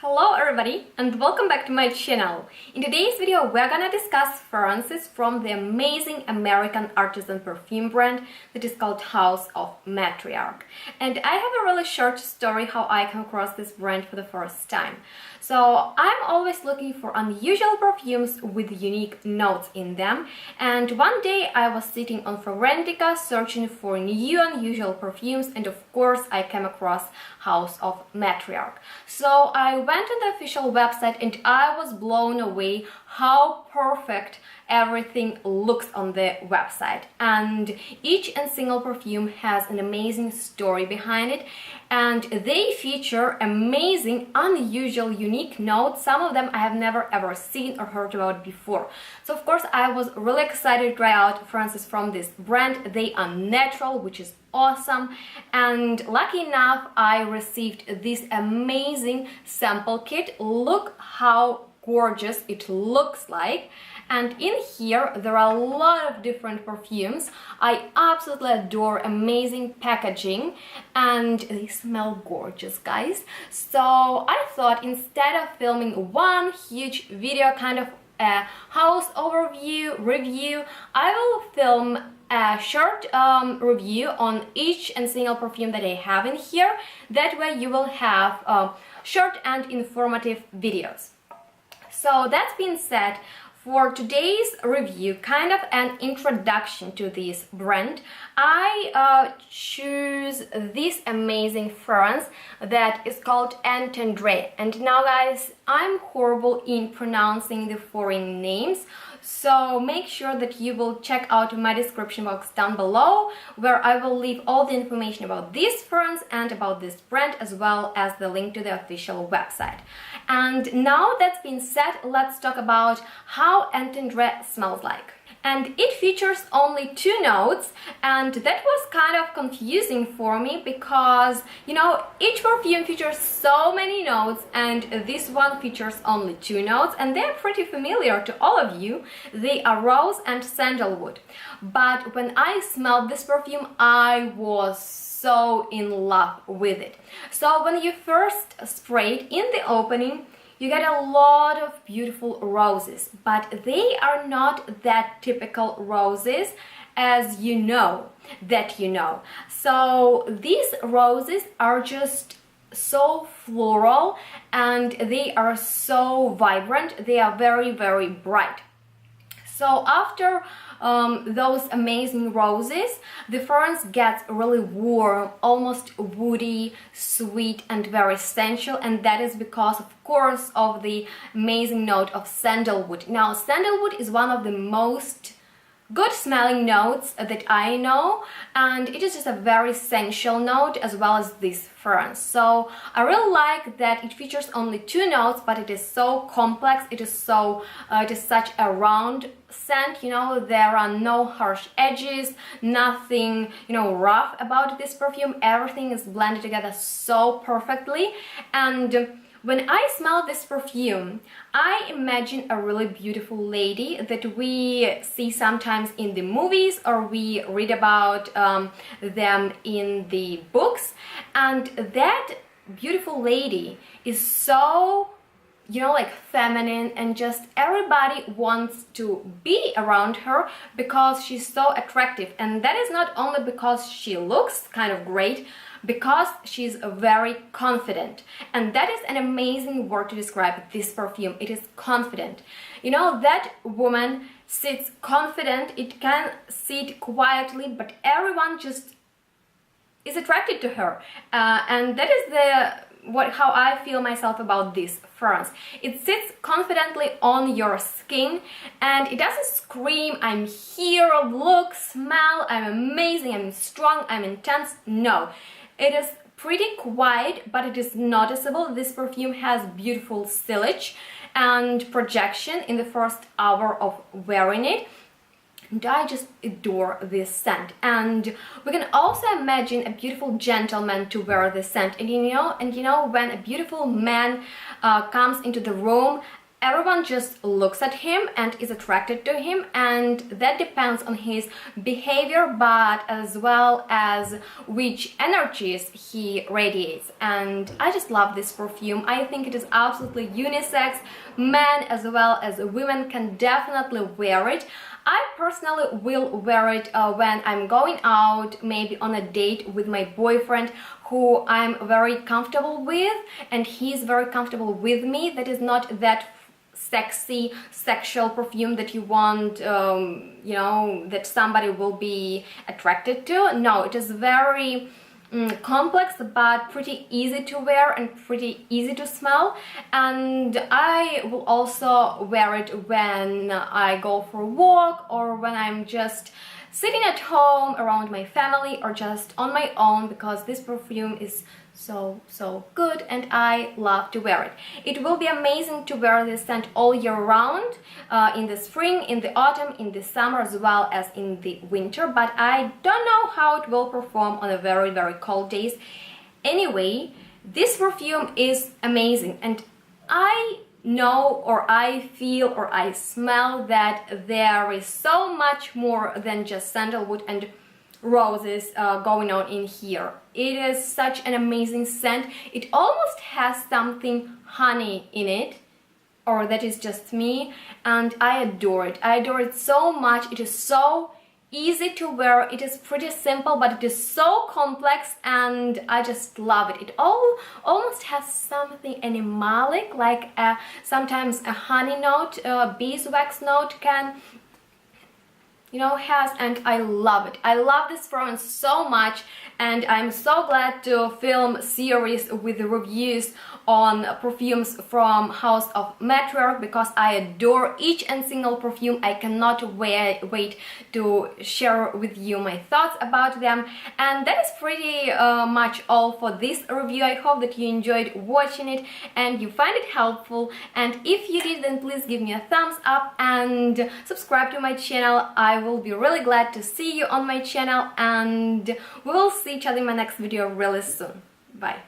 Hello everybody and welcome back to my channel. In today's video we're gonna discuss fragrances from the amazing American artisan perfume brand that is called House of Matriarch. And I have a really short story how I came across this brand for the first time. So I'm always looking for unusual perfumes with unique notes in them, and one day I was sitting on Fragrantica searching for new unusual perfumes, and of course I came across House of Matriarch. So I went on the official website and I was blown away how perfect everything looks on the website, and each and single perfume has an amazing story behind it, and they feature amazing, unusual, unique notes. Some of them I have never ever seen or heard about before. So of course I was really excited to try out fragrances from this brand. They are natural, which is awesome, and lucky enough I received this amazing sample kit. Look how gorgeous it looks like, and in here there are a lot of different perfumes. I absolutely adore amazing packaging and they smell gorgeous, guys. So I thought instead of filming one huge video, kind of a house overview review, I will film a short review on each and single perfume that I have in here. That way you will have short and informative videos. So that's being said, for today's review, kind of an introduction to this brand, I choose this amazing fragrance that is called EN TENDRE. And now guys, I'm horrible in pronouncing the foreign names, so make sure that you will check out my description box down below, where I will leave all the information about this fragrance and about this brand, as well as the link to the official website. And now that's been said, let's talk about how EN TENDRE smells like. And it features only 2 notes, and that was kind of confusing for me because, you know, each perfume features so many notes and this one features only 2 notes, and they're pretty familiar to all of you. They are rose and sandalwood. But when I smelled this perfume, I was so in love with it. So when you first spray it in the opening, you get a lot of beautiful roses, but they are not that typical roses as you know. So these roses are just so floral and they are so vibrant. They are very, very bright. So after those amazing roses, the fragrance gets really warm, almost woody, sweet, and very sensual, and that is because, of course, of the amazing note of sandalwood. Now, sandalwood is one of the most good smelling notes that I know, and it is just a very sensual note as well as this fragrance. So I really like that it features only 2 notes, but it is so complex. It is such a round scent, you know. There are no harsh edges, nothing, you know, rough about this perfume. Everything is blended together so perfectly, and when I smell this perfume, I imagine a really beautiful lady that we see sometimes in the movies or we read about them in the books, and that beautiful lady is so, you know, like feminine, and just everybody wants to be around her because she's so attractive. And that is not only because she looks kind of great, because she's very confident, and that is an amazing word to describe this perfume. It is confident. You know, that woman sits confident. It can sit quietly, but everyone just is attracted to her, and that is how I feel myself about this fragrance. It sits confidently on your skin, and it doesn't scream, I'm here, look, smell, I'm amazing, I'm strong, I'm intense. No, it is pretty quiet, but it is noticeable. This perfume has beautiful sillage and projection in the first hour of wearing it. And I just adore this scent, and we can also imagine a beautiful gentleman to wear this scent. And you know, when a beautiful man comes into the room, everyone just looks at him and is attracted to him, and that depends on his behavior, but as well as which energies he radiates. And I just love this perfume. I think it is absolutely unisex. Men as well as women can definitely wear it. I personally will wear it when I'm going out, maybe on a date with my boyfriend, who I'm very comfortable with, and he's very comfortable with me. That is not that sexy, sexual perfume that you want, you know, that somebody will be attracted to. No, it is very complex, but pretty easy to wear and pretty easy to smell. And I will also wear it when I go for a walk, or when I'm just sitting at home around my family, or just on my own, because this perfume is so good and I love to wear it. It will be amazing to wear this scent all year round, in the spring, in the autumn, in the summer, as well as in the winter, but I don't know how it will perform on a very cold days. Anyway, this perfume is amazing, and I know, or I feel, or I smell that there is so much more than just sandalwood and roses going on in here. It is such an amazing scent. It almost has something honey in it, or that is just me, and I adore it. I adore it so much. It is so easy to wear. It is pretty simple, but it is so complex, and I just love it. It almost has something animalic, like sometimes a honey note, beeswax note can, you know, has, and I love it. I love this fragrance so much, and I'm so glad to film series with reviews on perfumes from House of Matriarch, because I adore each and single perfume. I cannot wait to share with you my thoughts about them. And that is pretty much all for this review. I hope that you enjoyed watching it and you find it helpful, and if you did, then please give me a thumbs up and subscribe to my channel. I will be really glad to see you on my channel, and we will see each other in my next video really soon. Bye.